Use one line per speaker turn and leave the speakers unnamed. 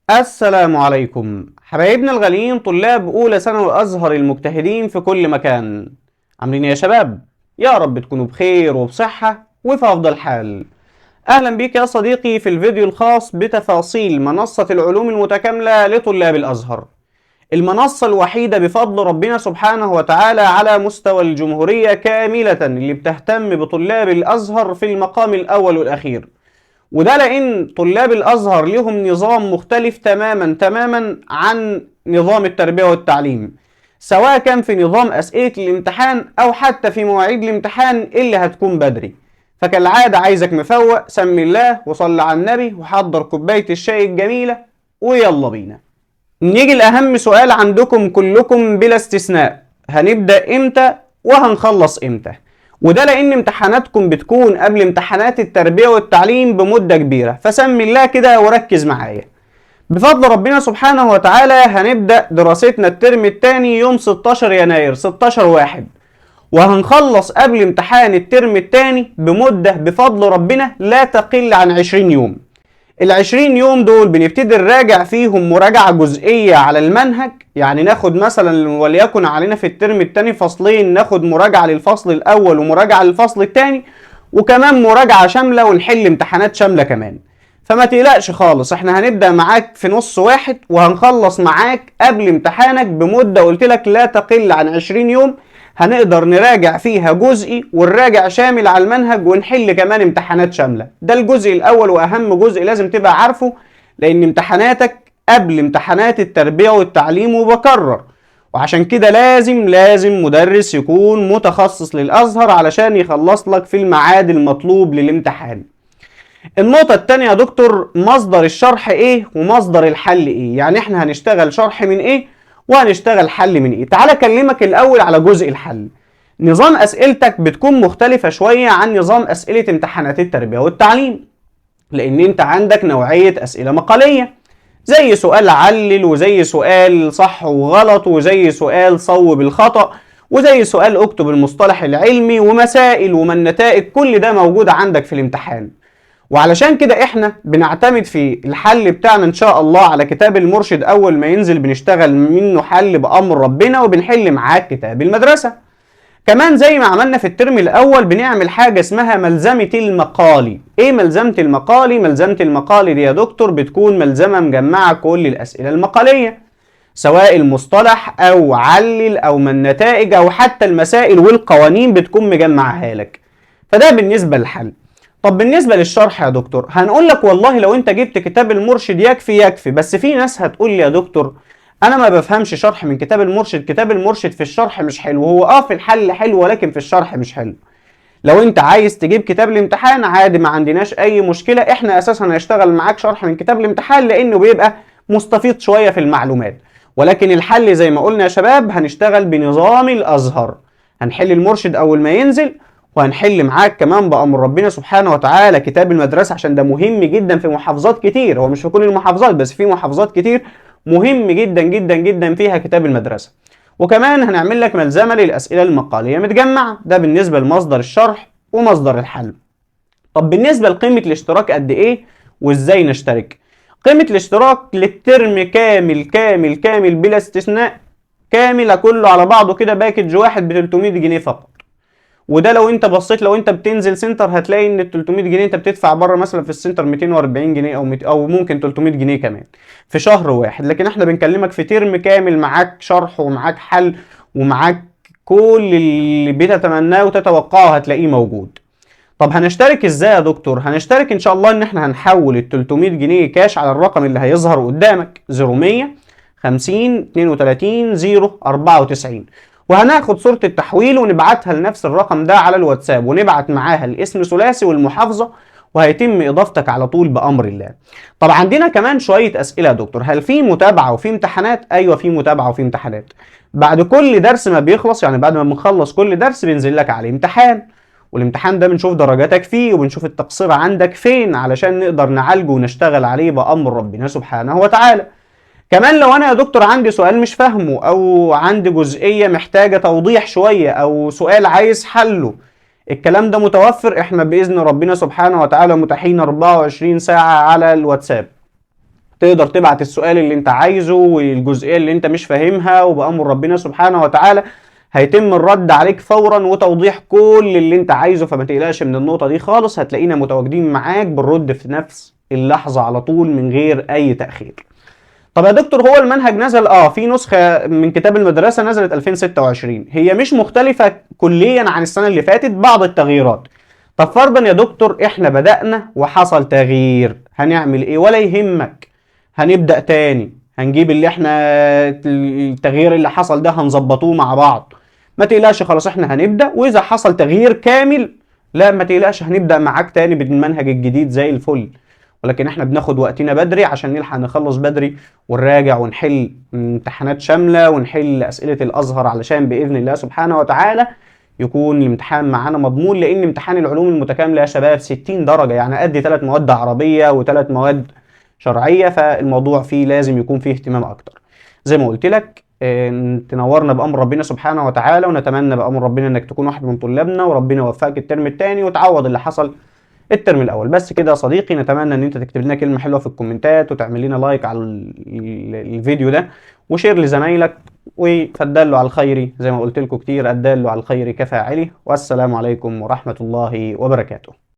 السلام عليكم حبايبنا الغاليين طلاب أولى ثانوي أزهر المجتهدين في كل مكان. عاملين إيه يا شباب؟ يا رب تكونوا بخير وبصحة وفي أفضل حال. أهلا بيك يا صديقي في الفيديو الخاص بتفاصيل منصة العلوم المتكاملة لطلاب الأزهر، المنصة الوحيدة بفضل ربنا سبحانه وتعالى على مستوى الجمهورية كاملة اللي بتهتم بطلاب الأزهر في المقام الأول والأخير. وده لأن طلاب الأزهر لهم نظام مختلف تماما عن نظام التربية والتعليم، سواء كان في نظام أسئلة الامتحان أو حتى في مواعيد الامتحان اللي هتكون بدري. فكالعادة عايزك مفوق، سمي الله وصلي على النبي وحضر كوباية الشاي الجميلة ويلا بينا. نيجي لأهم سؤال عندكم كلكم بلا استثناء، هنبدأ إمتى وهنخلص إمتى؟ وده لأن امتحاناتكم بتكون قبل امتحانات التربية والتعليم بمدة كبيرة، فسمي الله كده وركز معايا. بفضل ربنا سبحانه وتعالى هنبدأ دراستنا الترم الثاني يوم 16 يناير 16 واحد، وهنخلص قبل امتحان الترم الثاني بمدة بفضل ربنا لا تقل عن 20 يوم. ال20 يوم دول بنبتدي نراجع فيهم مراجعة جزئية على المنهج، يعني ناخد مثلا وليكن علينا في الترم الثاني فصلين، ناخد مراجعة للفصل الأول ومراجعة للفصل الثاني وكمان مراجعة شاملة ونحل امتحانات شاملة كمان. فما تقلقش خالص، احنا هنبدأ معاك في نص واحد وهنخلص معاك قبل امتحانك بمدة قلت لك لا تقل عن 20 يوم، هنقدر نراجع فيها جزئي ونراجع شامل على المنهج ونحل كمان امتحانات شاملة. ده الجزء الأول وأهم جزء لازم تبقى عارفه، لأن امتحاناتك قبل امتحانات التربية والتعليم، وبكرر وعشان كده لازم مدرس يكون متخصص للأزهر علشان يخلص لك في الميعاد المطلوب للامتحان. النقطة التانية يا دكتور، مصدر الشرح ايه ومصدر الحل ايه؟ يعني احنا هنشتغل شرح من ايه وهنشتغل حل من ايه؟ تعال اكلمك الاول على جزء الحل. نظام اسئلتك بتكون مختلفة شوية عن نظام اسئلة امتحانات التربية والتعليم، لان انت عندك نوعية اسئلة مقالية، زي سؤال علل وزي سؤال صح وغلط وزي سؤال صوب الخطأ وزي سؤال اكتب المصطلح العلمي ومسائل وما النتائج، كل ده موجود عندك في الامتحان. وعلشان كده احنا بنعتمد في الحل بتاعنا ان شاء الله على كتاب المرشد، اول ما ينزل بنشتغل منه حل بامر ربنا وبنحل معاه كتاب المدرسة. كمان زي ما عملنا في الترم الاول بنعمل حاجة اسمها ملزمة المقالي. ايه ملزمة المقالي؟ ملزمة المقالي دي يا دكتور بتكون ملزمة مجمعة كل الاسئلة المقالية، سواء المصطلح او علل او ما النتائج او حتى المسائل والقوانين بتكون مجمعها لك. فده بالنسبة للحل. طب بالنسبة للشرح يا دكتور، هنقول لك والله لو انت جبت كتاب المرشد يكفي، بس في ناس هتقول لي يا دكتور انا ما بفهمش شرح من كتاب المرشد، كتاب المرشد في الشرح مش حلو. هو في الحل حلو ولكن في الشرح مش حلو. لو انت عايز تجيب كتاب الامتحان عادي ما عندناش اي مشكلة، احنا اساسا هنشتغل معاك شرح من كتاب الامتحان لانه بيبقى مستفيض شوية في المعلومات. ولكن الحل زي ما قلنا يا شباب هنشتغل بنظام الازهر، هنحل المرشد اول ما ينزل وهنحل معاك كمان بأمر ربنا سبحانه وتعالى كتاب المدرسة، عشان ده مهم جدا في محافظات كتير. هو مش في كل المحافظات بس في محافظات كتير مهم جدا فيها كتاب المدرسة. وكمان هنعمل لك ملزمة للأسئلة المقالية متجمعة. ده بالنسبة لمصدر الشرح ومصدر الحل. طب بالنسبة لقيمة الاشتراك قد ايه وازاي نشترك؟ قيمة الاشتراك للترم كامل بلا استثناء، كامل كله على بعضه كده باكج واحد ب 300 جنيه فقط. وده لو انت بصيت، لو انت بتنزل سنتر هتلاقي ان ال 300 جنيه انت بتدفع بره مثلا في السنتر 240 جنيه او ممكن 300 جنيه كمان في شهر واحد. لكن احنا بنكلمك في ترم كامل معاك شرح ومعاك حل ومعاك كل اللي بتتمناه وتتوقعه هتلاقيه موجود. طب هنشترك ازاي يا دكتور؟ هنشترك ان شاء الله ان احنا هنحول ال 300 جنيه كاش على الرقم اللي هيظهر قدامك 0100 50 32 094، وهناخد صورة التحويل ونبعتها لنفس الرقم ده على الواتساب ونبعت معاها الاسم ثلاثي والمحافظة، وهيتم اضافتك على طول بامر الله. طب عندنا كمان شوية اسئلة يا دكتور، هل في متابعة وفي امتحانات؟ ايوه في متابعة وفي امتحانات. بعد كل درس ما بيخلص، يعني بعد ما بنخلص كل درس بينزل لك عليه امتحان، والامتحان ده بنشوف درجاتك فيه وبنشوف التقصير عندك فين علشان نقدر نعالجه ونشتغل عليه بأمر ربنا سبحانه وتعالى. كمان لو انا يا دكتور عندي سؤال مش فاهمه او عندي جزئية محتاجة توضيح شوية او سؤال عايز حله، الكلام ده متوفر. احنا بإذن ربنا سبحانه وتعالى متاحين 24 ساعة على الواتساب. تقدر تبعت السؤال اللي انت عايزه والجزئية اللي انت مش فاهمها، وبأمر ربنا سبحانه وتعالى هيتم الرد عليك فورا وتوضيح كل اللي انت عايزه. فما تقلقش من النقطة دي خالص، هتلاقينا متواجدين معاك بالرد في نفس اللحظة على طول من غير اي تأخير. طب يا دكتور، هو المنهج نزل في نسخة من كتاب المدرسة نزلت 2026، هي مش مختلفة كليا عن السنة اللي فاتت، بعض التغييرات. طب فرضا يا دكتور احنا بدأنا وحصل تغيير، هنعمل ايه؟ ولا يهمك، هنبدأ تاني، هنجيب اللي احنا التغيير اللي حصل ده هنظبطوه مع بعض. ما تقلقش خلاص، احنا هنبدأ، واذا حصل تغيير كامل لا ما تقلقش، هنبدأ معاك تاني بالمنهج الجديد زي الفل. ولكن احنا بناخد وقتنا بدري عشان نلحق نخلص بدري ونراجع ونحل امتحانات شاملة ونحل أسئلة الأزهر، علشان بإذن الله سبحانه وتعالى يكون الامتحان معانا مضمون. لأن امتحان العلوم المتكاملة يا شباب 60 درجة، يعني قد 3 مواد عربية و3 مواد شرعية، فالموضوع فيه لازم يكون فيه اهتمام أكتر. زي ما قلت لك تنورنا بأمر ربنا سبحانه وتعالى، ونتمنى بأمر ربنا إنك تكون واحد من طلابنا، وربنا يوفقك الترم الثاني وتعوض اللي حصل الترم الاول. بس كده يا صديقي، نتمنى ان انت تكتب لنا كلمه حلوه في الكومنتات، وتعمل لنا لايك على الفيديو ده، وشير لزمايلك، فالدال على الخير زي ما قلت لكم كتير، الدال على الخير كفاعله. والسلام عليكم ورحمه الله وبركاته.